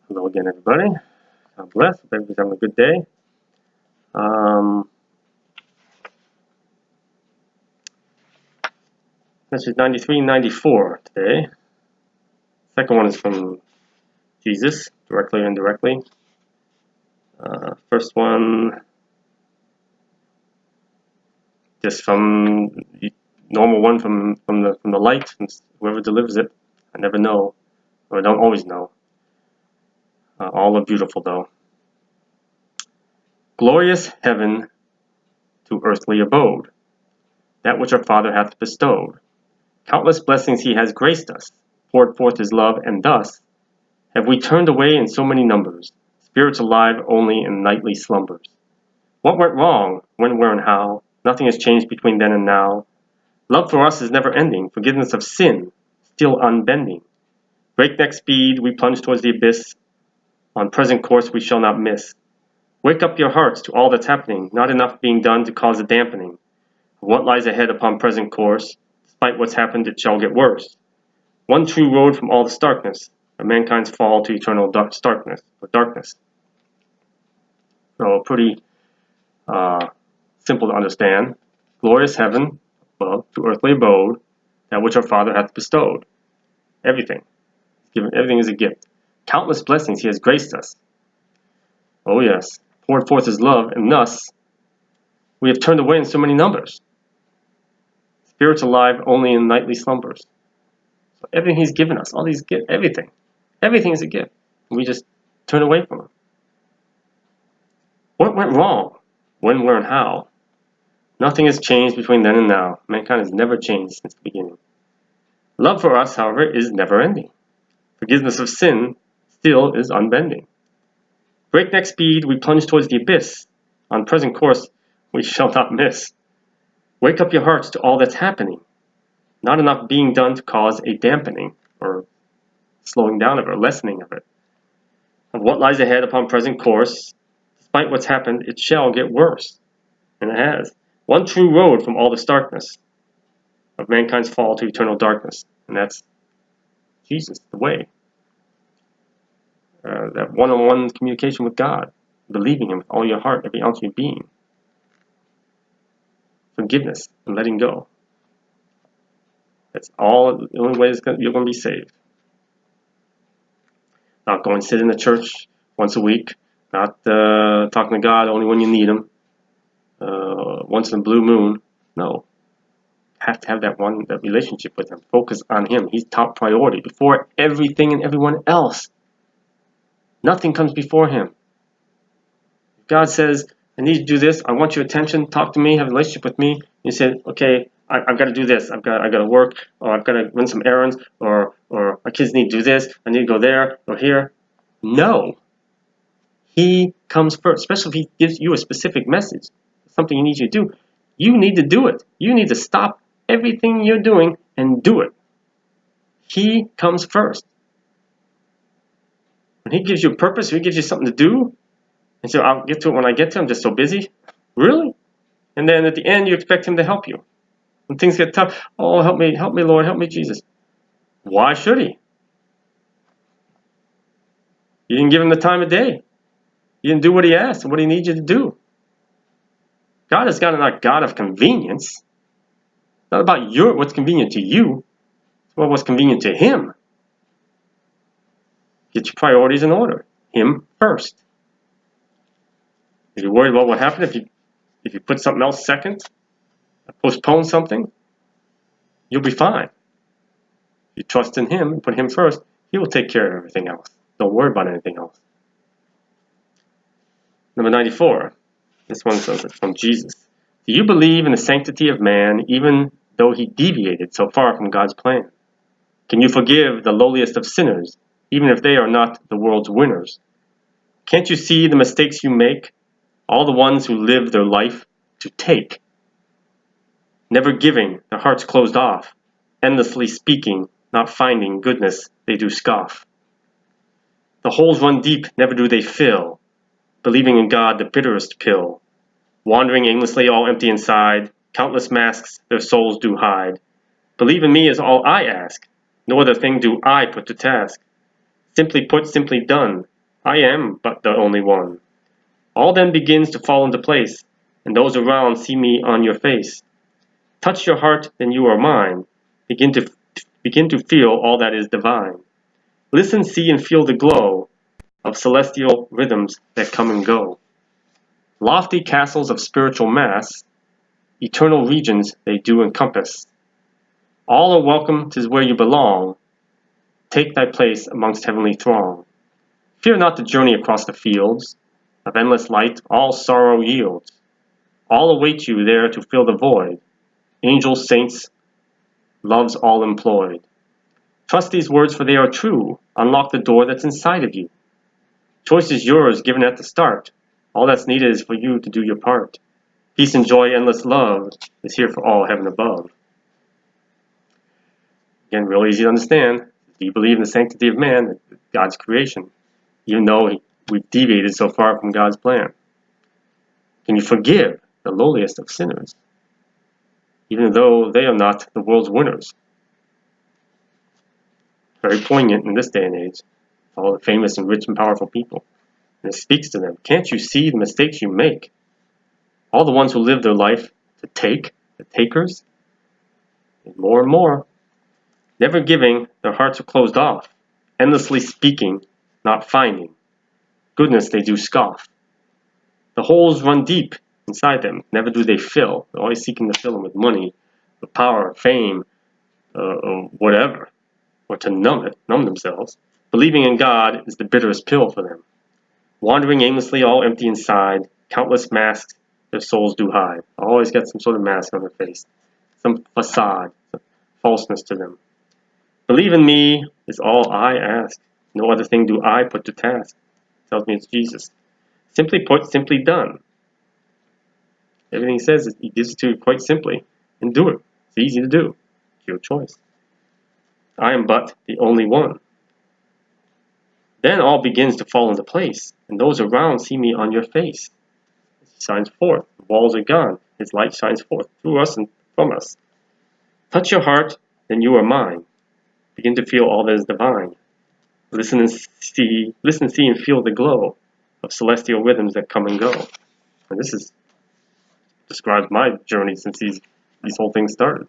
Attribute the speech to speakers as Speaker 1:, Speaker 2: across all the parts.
Speaker 1: Hello again, everybody. God bless. Hope everybody's having a good day. This is 93 and 94 today. Second one is from Jesus, directly or indirectly. First one, just from the normal one from the light, from whoever delivers it. I never know, or I don't always know. All are beautiful, though. Glorious heaven to earthly abode, that which our Father hath bestowed. Countless blessings he has graced us, poured forth his love, and thus have we turned away in so many numbers, spirits alive only in nightly slumbers. What went wrong? When, where, and how? Nothing has changed between then and now. Love for us is never ending, forgiveness of sin still unbending. Breakneck speed we plunge towards the abyss, on present course we shall not miss. Wake up your hearts to all that's happening, not enough being done to cause a dampening of what lies ahead upon present course. Despite what's happened, it shall get worse. One true road from all this darkness, of mankind's fall to eternal darkness. So pretty simple to understand. Glorious heaven above to earthly abode, that which our Father hath bestowed. Everything. Everything is a gift. Countless blessings he has graced us. Oh yes, poured forth his love, and thus we have turned away in so many numbers. Spirits alive only in nightly slumbers. So everything he's given us, all these gifts, everything is a gift. We just turn away from him. What went wrong? When, where, and how? Nothing has changed between then and now. Mankind has never changed since the beginning. Love for us, however, is never ending. Forgiveness of sin still is unbending. Breakneck speed we plunge towards the abyss. On present course we shall not miss. Wake up your hearts to all that's happening. Not enough being done to cause a dampening, or slowing down of it, or lessening of it. Of what lies ahead upon present course, despite what's happened, it shall get worse. And it has. One true road from all this darkness, of mankind's fall to eternal darkness, and that's Jesus, the way. That one-on-one communication with God, believing him with all your heart, every ounce of your being. Forgiveness and letting go. That's all. The only way you're going to be saved. Not going to sit in the church once a week, not talking to God only when you need him, once in a blue moon. No. Have to have that relationship with him. Focus on him. He's top priority before everything and everyone else. Nothing comes before him. If God says, I need you to do this, I want your attention, talk to me, have a relationship with me. You say, okay, I've got to do this, I've got to work, or I've got to run some errands, or my kids need to do this, I need to go there or here. No. He comes first, especially if he gives you a specific message, something he needs you to do. You need to do it. You need to stop everything you're doing and do it. He comes first. When he gives you a purpose, when he gives you something to do, and so I'll get to it when I get to it, I'm just so busy. Really? And then at the end, you expect him to help you. When things get tough, oh, help me, Lord, help me, Jesus. Why should he? You didn't give him the time of day. You didn't do what he asked and what he needs you to do. God is not a God of convenience. It's not about what's convenient to you. It's about what's convenient to him. Get your priorities in order. Him first. If you're worried about what happened, if you put something else second, postpone something, you'll be fine. If you trust in him and put him first, he will take care of everything else. Don't worry about anything else. Number 94. This one says it's from Jesus. Do you believe in the sanctity of man even though he deviated so far from God's plan? Can you forgive the lowliest of sinners even if they are not the world's winners? Can't you see the mistakes you make? All the ones who live their life to take. Never giving, their hearts closed off. Endlessly speaking, not finding goodness, they do scoff. The holes run deep, never do they fill. Believing in God, the bitterest pill. Wandering aimlessly, all empty inside. Countless masks their souls do hide. Believe in me is all I ask. No other thing do I put to task. Simply put, simply done. I am but the only one. All then begins to fall into place, and those around see me on your face. Touch your heart, then you are mine. Begin to feel all that is divine. Listen, see, and feel the glow of celestial rhythms that come and go. Lofty castles of spiritual mass, eternal regions they do encompass. All are welcome, 'tis where you belong. Take thy place amongst heavenly throng. Fear not the journey across the fields of endless light, all sorrow yields. All await you there to fill the void. Angels, saints, loves all employed. Trust these words, for they are true. Unlock the door that's inside of you. Choice is yours, given at the start. All that's needed is for you to do your part. Peace and joy, endless love is here for all heaven above. Again, real easy to understand. Do you believe in the sanctity of man, God's creation, even though we've deviated so far from God's plan? Can you forgive the lowliest of sinners, even though they are not the world's winners? Very poignant in this day and age. All the famous and rich and powerful people. And it speaks to them. Can't you see the mistakes you make? All the ones who live their life to take, the takers, and more. Never giving, their hearts are closed off. Endlessly speaking, not finding. Goodness they do scoff. The holes run deep inside them. Never do they fill. They're always seeking to fill them with money, with power, fame, or whatever. Or to numb themselves. Believing in God is the bitterest pill for them. Wandering aimlessly, all empty inside, countless masks their souls do hide. Always got some sort of mask on their face, some facade, some falseness to them. Believe in me is all I ask. No other thing do I put to task. Tells me it's Jesus. Simply put, simply done. Everything he says, he gives it to you quite simply. And do it. It's easy to do. It's your choice. I am but the only one. Then all begins to fall into place, and those around see me on your face. He shines forth. The walls are gone. His light shines forth through us and from us. Touch your heart, then you are mine. Begin to feel all that is divine. Listen, see, and feel the glow of celestial rhythms that come and go. And this describes my journey since these whole things started.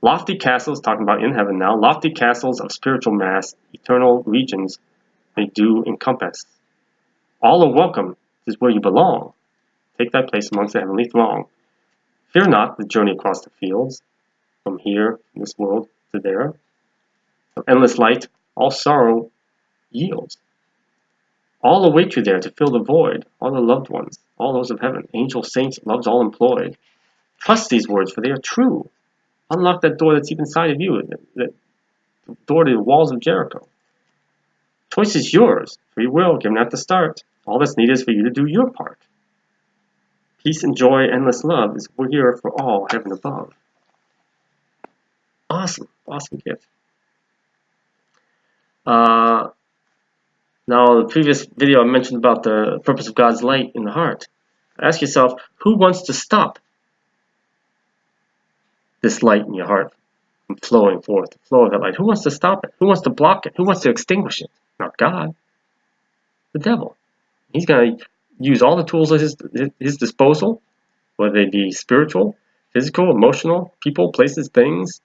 Speaker 1: Lofty castles, talking about in heaven now, lofty castles of spiritual mass, eternal regions they do encompass. All are welcome, this is where you belong. Take thy place amongst the heavenly throng. Fear not the journey across the fields, from here, in this world, to there. Of endless light, all sorrow yields. All await you there to fill the void, all the loved ones, all those of heaven, angels, saints, loves all employed. Trust these words, for they are true. Unlock that door that's deep inside of you, that door to the walls of Jericho. Choice is yours, free will, given at the start. All that's needed is for you to do your part. Peace and joy, endless love is here for all heaven above. Awesome gift. Now, the previous video I mentioned about the purpose of God's light in the heart. Ask yourself, who wants to stop this light in your heart from flowing forth, the flow of that light? Who wants to stop it? Who wants to block it? Who wants to extinguish it? Not God. The devil. He's going to use all the tools at his disposal, whether they be spiritual, physical, emotional, people, places, things.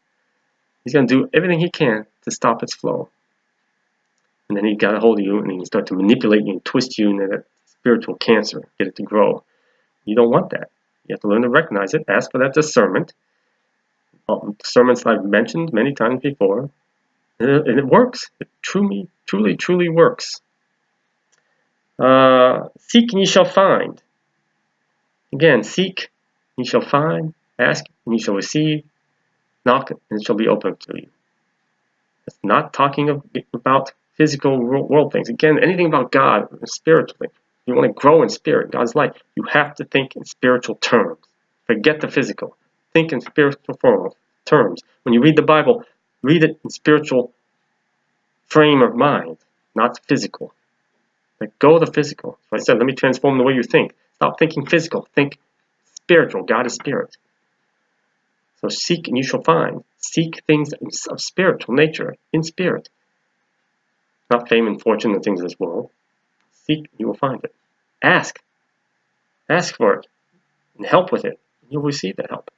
Speaker 1: He's going to do everything he can to stop its flow. And then he got a hold of you and he can start to manipulate you and twist you into that spiritual cancer, get it to grow. You don't want that. You have to learn to recognize it, ask for that discernment. Sermons I've mentioned many times before, and it works. It truly works. Seek and ye shall find. Again, seek and ye shall find, ask and ye shall receive, knock and it shall be opened to you. It's not talking about physical world things. Again, anything about God spiritually. If you want to grow in spirit, God's light, you have to think in spiritual terms. Forget the physical. Think in spiritual terms. When you read the Bible, read it in spiritual frame of mind, not physical. Let go of the physical. So I said, let me transform the way you think. Stop thinking physical. Think spiritual. God is spirit. So seek and you shall find. Seek things of spiritual nature, in spirit. Not fame and fortune and things of this world. Seek, you will find it. Ask. Ask for it. And help with it. You'll receive that help.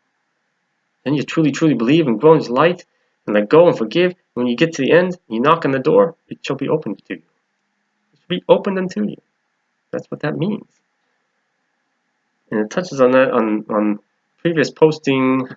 Speaker 1: Then you truly, truly believe and grow in His light and let go and forgive. When you get to the end, you knock on the door, it shall be opened to you. It shall be opened unto you. That's what that means. And it touches on that on previous posting